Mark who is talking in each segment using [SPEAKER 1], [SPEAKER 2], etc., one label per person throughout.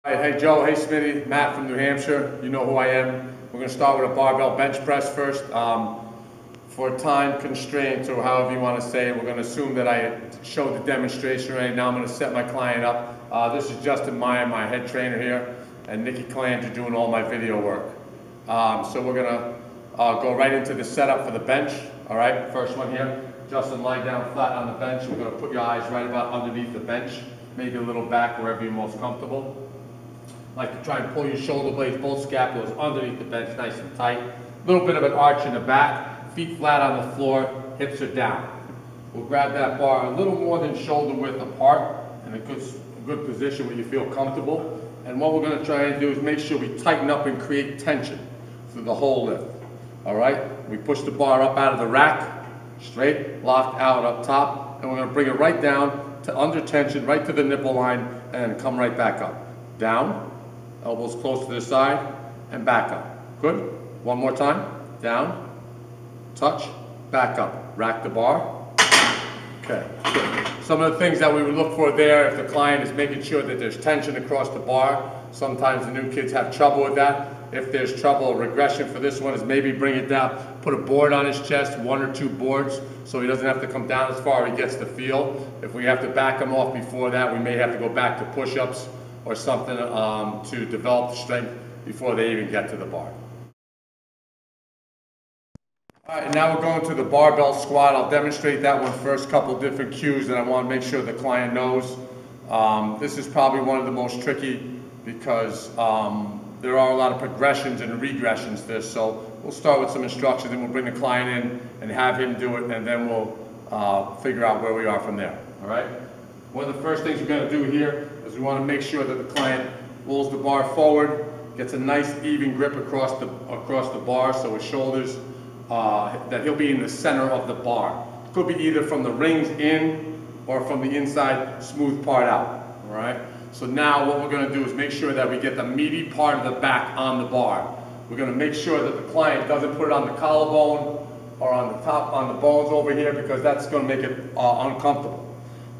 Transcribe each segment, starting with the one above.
[SPEAKER 1] Hey Joe, hey Smitty, Matt from New Hampshire. You know who I am. We're going to start with a barbell bench press first. For time constraints, or however you want to say it, we're going to assume that I showed the demonstration right now. I'm going to set my client up. This is Justin Meyer, my head trainer here, and Nikki Calandra doing all my video work. So we're going to go right into the setup for the bench. All right, first one here. Justin, lie down flat on the bench. We're going to put your eyes right about underneath the bench, maybe a little back wherever you're most comfortable. Like to try and pull your shoulder blades, both scapulas underneath the bench, nice and tight. A little bit of an arch in the back, feet flat on the floor, hips are down. We'll grab that bar a little more than shoulder width apart in a good position where you feel comfortable. And what we're going to try and do is make sure we tighten up and create tension through the whole lift. All right? We push the bar up out of the rack, straight, locked out up top, and we're going to bring it right down to under tension, right to the nipple line, and come right back up. Down. Elbows close to the side, and back up. Good? One more time. Down, touch, back up. Rack the bar. Okay, good. Some of the things that we would look for there, if the client is making sure that there's tension across the bar. Sometimes the new kids have trouble with that. If there's trouble, a regression for this one is maybe bring it down, put a board on his chest, 1 or 2 boards, so he doesn't have to come down as far, he gets the feel. If we have to back him off before that, we may have to go back to push-ups or something to develop the strength before they even get to the bar. All right, now we're going to the barbell squat. I'll demonstrate that one first, couple different cues that I want to make sure the client knows. This is probably one of the most tricky because there are a lot of progressions and regressions to this. So we'll start with some instructions and we'll bring the client in and have him do it, and then we'll figure out where we are from there. All right? One of the first things we're going to do here is we want to make sure that the client rolls the bar forward, gets a nice even grip across the bar, so his shoulders, that he'll be in the center of the bar. It could be either from the rings in or from the inside smooth part out. All right. So now what we're going to do is make sure that we get the meaty part of the back on the bar. We're going to make sure that the client doesn't put it on the collarbone or on the top, on the bones over here, because that's going to make it uncomfortable.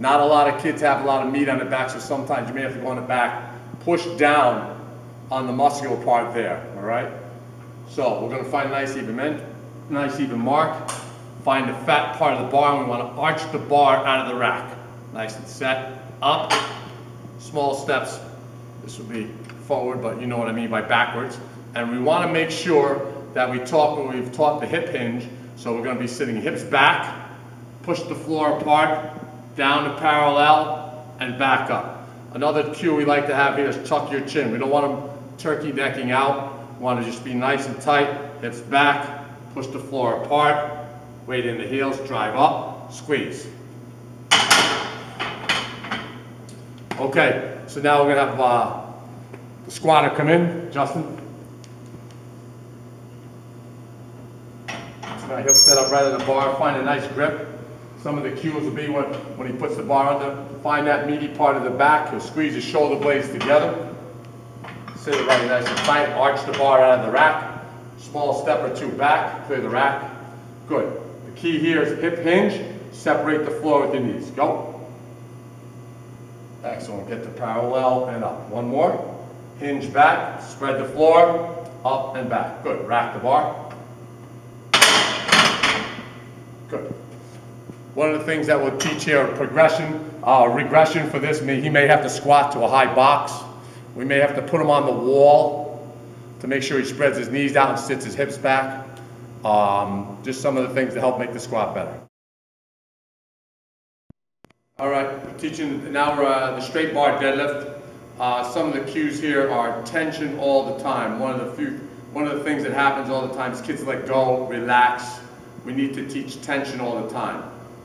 [SPEAKER 1] Not a lot of kids have a lot of meat on the back, so sometimes you may have to go on the back, push down on the muscular part there, all right? So we're going to find a nice even mark, find the fat part of the bar, and we want to arch the bar out of the rack. Nice and set, up, small steps. This would be forward, but you know what I mean by backwards. And we want to make sure that we've taught the hip hinge, so we're going to be sitting hips back, push the floor apart, down to parallel, and back up. Another cue we like to have here is tuck your chin. We don't want them turkey necking out. We want to just be nice and tight, hips back, push the floor apart, weight in the heels, drive up, squeeze. Okay, so now we're going to have the squatter come in. Justin. So now he'll set up right on the bar, find a nice grip. Some of the cues will be when he puts the bar under, find that meaty part of the back, he'll squeeze his shoulder blades together, sit it right nice and tight, arch the bar out of the rack, small step or 2 back, clear the rack. Good. The key here is hip hinge, separate the floor with your knees. Go. Excellent. Get to parallel and up. One more. Hinge back, spread the floor, up and back. Good. Rack the bar. Good. One of the things that we'll teach here, regression for this, he may have to squat to a high box. We may have to put him on the wall to make sure he spreads his knees out and sits his hips back. Just some of the things to help make the squat better. All right, we're teaching now the straight bar deadlift. Some of the cues here are tension all the time. One of the things that happens all the time is kids let go, relax. We need to teach tension all the time.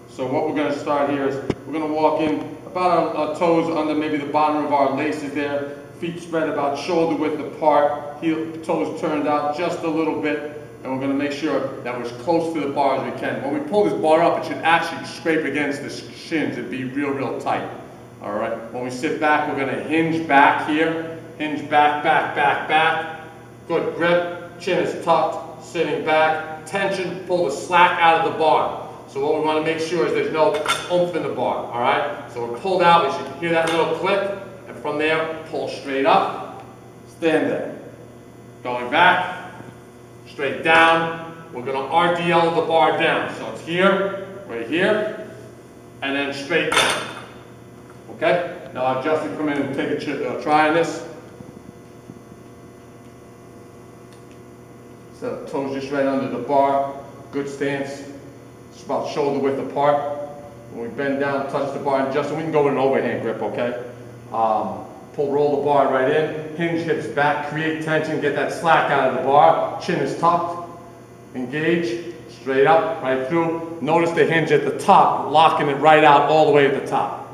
[SPEAKER 1] So what we're going to start here is we're going to walk in about our toes under maybe the bottom of our laces there, feet spread about shoulder width apart, toes turned out just a little bit, and we're going to make sure that we're as close to the bar as we can. When we pull this bar up, it should actually scrape against the shins and be real tight. All right. When we sit back, we're going to hinge back here, hinge back, back, back, back. Good grip, chin is tucked, sitting back, tension, pull the slack out of the bar. So what we want to make sure is there's no oomph in the bar, all right? So we're pulled out, we should hear that little click, and from there, pull straight up, stand there. Going back, straight down. We're going to RDL the bar down. So it's here, right here, and then straight down. Okay? Now I'll have Justin come in and take a try on this. So toes just right under the bar. Good stance. It's about shoulder width apart. When we bend down, touch the bar, and Justin, we can go with an overhand grip, okay? Roll the bar right in, hinge hips back, create tension, get that slack out of the bar, chin is tucked, engage, straight up, right through. Notice the hinge at the top, locking it right out all the way at the top.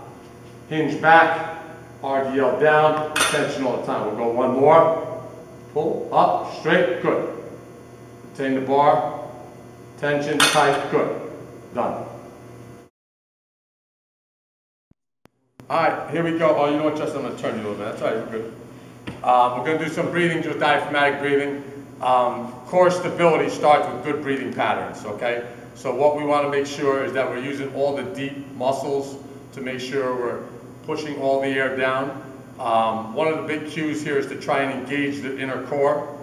[SPEAKER 1] Hinge back, RDL down, tension all the time. We'll go one more, pull, up, straight, good. Retain the bar, tension, tight, good. Done. Alright, here we go. Oh, you know what, Justin, I'm going to turn you a little bit. That's all right, we're good. We're going to do some breathing, just diaphragmatic breathing. Core stability starts with good breathing patterns, okay? So what we want to make sure is that we're using all the deep muscles to make sure we're pushing all the air down. One of the big cues here is to try and engage the inner core.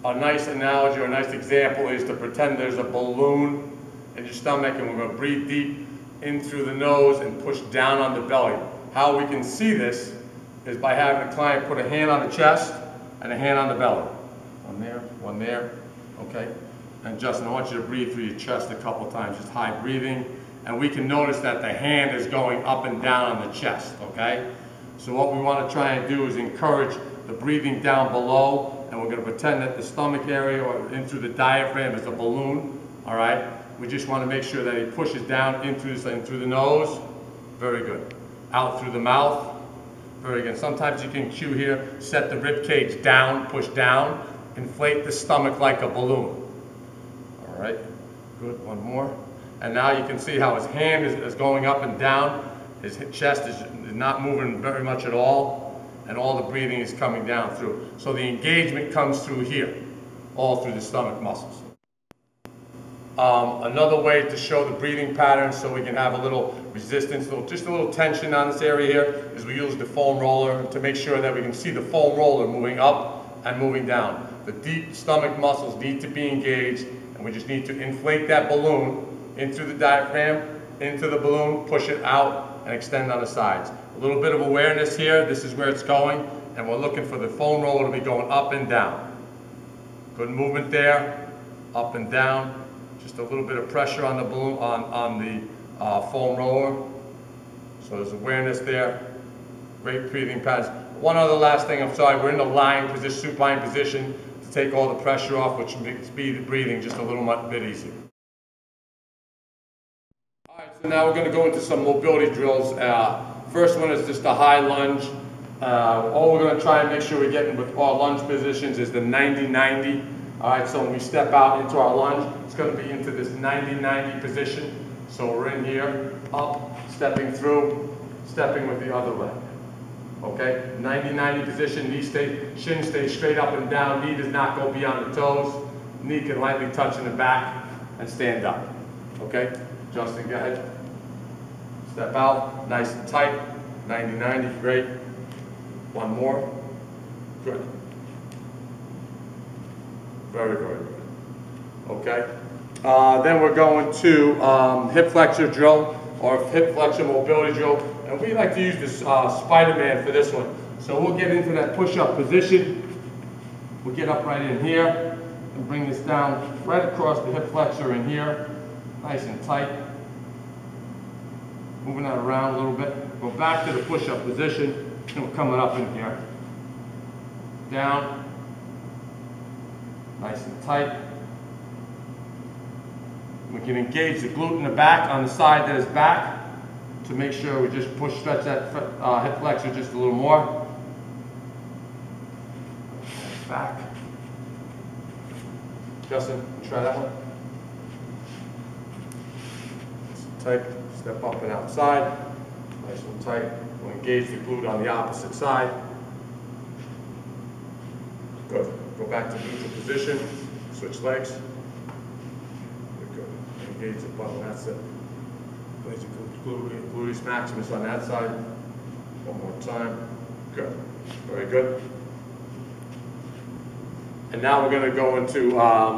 [SPEAKER 1] A nice analogy or a nice example is to pretend there's a balloon in your stomach, and we're going to breathe deep in through the nose and push down on the belly. How we can see this is by having a client put a hand on the chest and a hand on the belly. One there, okay? And Justin, I want you to breathe through your chest a couple times, just high breathing. And we can notice that the hand is going up and down on the chest, okay? So what we want to try and do is encourage the breathing down below, and we're going to pretend that the stomach area or in through the diaphragm is a balloon, all right? We just want to make sure that he pushes down in through the nose. Very good. Out through the mouth. Very good. Sometimes you can cue here, set the rib cage down, push down, inflate the stomach like a balloon. All right. Good. One more. And now you can see how his hand is going up and down. His chest is not moving very much at all, and all the breathing is coming down through. So the engagement comes through here, all through the stomach muscles. Another way to show the breathing pattern so we can have a little resistance, just a little tension on this area here, is we use the foam roller to make sure that we can see the foam roller moving up and moving down. The deep stomach muscles need to be engaged, and we just need to inflate that balloon in through the diaphragm, into the balloon, push it out, and extend on the sides. A little bit of awareness here, this is where it's going, and we're looking for the foam roller to be going up and down. Good movement there, up and down. Just a little bit of pressure on the balloon, on the foam roller. So there's awareness there. Great breathing patterns. One other last thing, I'm sorry, we're in the lying position, supine position, to take all the pressure off, which makes the breathing just a little bit easier. All right, so now we're going to go into some mobility drills. First one is just a high lunge. All we're going to try and make sure we're getting with our lunge positions is the 90-90. All right, so when we step out into our lunge, it's going to be into this 90-90 position. So we're in here, up, stepping through, stepping with the other leg. Okay, 90-90 position, shin stays straight up and down, knee does not go beyond the toes, knee can lightly touch in the back, and stand up. Okay, Justin, go ahead. Step out, nice and tight, 90-90, great. One more, good. Very, very good. Okay. Then we're going to hip flexor drill, or hip flexor mobility drill. And we like to use this Spider-Man for this one. So we'll get into that push-up position. We'll get up right in here and bring this down right across the hip flexor in here. Nice and tight. Moving that around a little bit. Go back to the push-up position, and we're coming up in here. Down. Nice and tight. We can engage the glute in the back on the side that is back to make sure we just stretch that hip flexor just a little more. Back. Justin, try that one. Nice and tight. Step up and outside. Nice and tight. We'll engage the glute on the opposite side. Good. Go back to neutral position. Switch legs. Good. Engage the button. That's it. Place the gluteus maximus on that side. One more time. Good. Very good. And now we're going to go into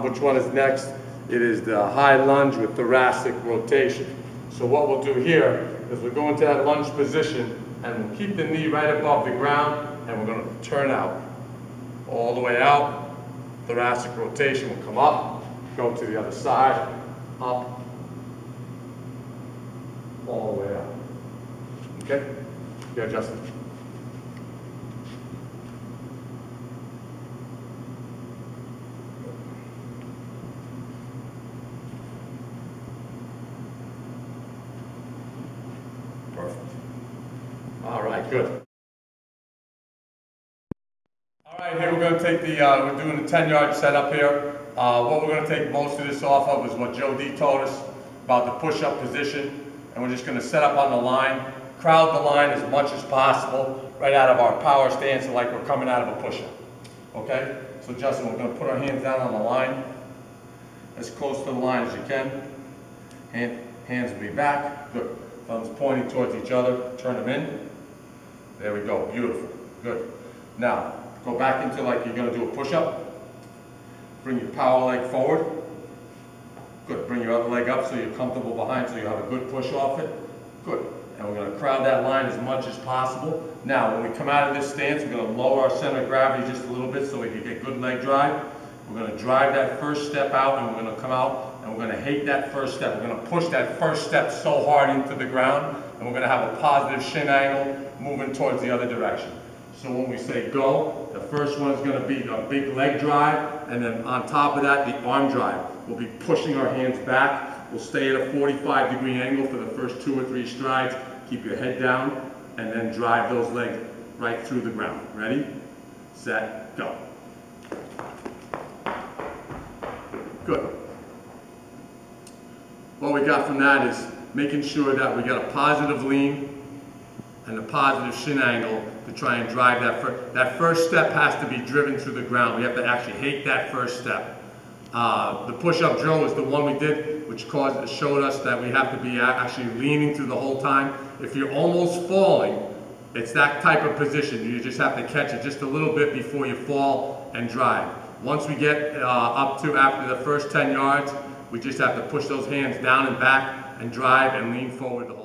[SPEAKER 1] which one is next. It is the high lunge with thoracic rotation. So what we'll do here is we'll go into that lunge position and we'll keep the knee right above the ground and we're going to turn out. All the way out. Thoracic rotation will come up, go to the other side, up, all the way out. Okay? Yeah, Justin. Perfect. All right, good. All right, here we're going to take the, we're doing the 10-yard setup here. What we're going to take most of this off of is what Joe D told us about the push-up position. And we're just going to set up on the line, crowd the line as much as possible, right out of our power stance like we're coming out of a push-up. Okay? So Justin, we're going to put our hands down on the line, as close to the line as you can. Hands will be back. Good. Thumbs pointing towards each other. Turn them in. There we go. Beautiful. Good. Now, go back into like you're going to do a push-up. Bring your power leg forward. Good. Bring your other leg up so you're comfortable behind so you have a good push off it. Good. And we're going to crowd that line as much as possible. Now, when we come out of this stance, we're going to lower our center of gravity just a little bit so we can get good leg drive. We're going to drive that first step out and we're going to come out and we're going to hate that first step. We're going to push that first step so hard into the ground and we're going to have a positive shin angle moving towards the other direction. So when we say go, the first one is going to be a big leg drive, and then on top of that, the arm drive. We'll be pushing our hands back. We'll stay at a 45-degree angle for the first 2 or 3 strides. Keep your head down, and then drive those legs right through the ground. Ready, set, go. Good. What we got from that is making sure that we got a positive lean and a positive shin angle to try and drive that first step has to be driven through the ground. We have to actually hate that first step. The push-up drill is the one we did, which showed us that we have to be actually leaning through the whole time. If you're almost falling, it's that type of position. You just have to catch it just a little bit before you fall and drive. Once we get up to after the first 10 yards, we just have to push those hands down and back and drive and lean forward the whole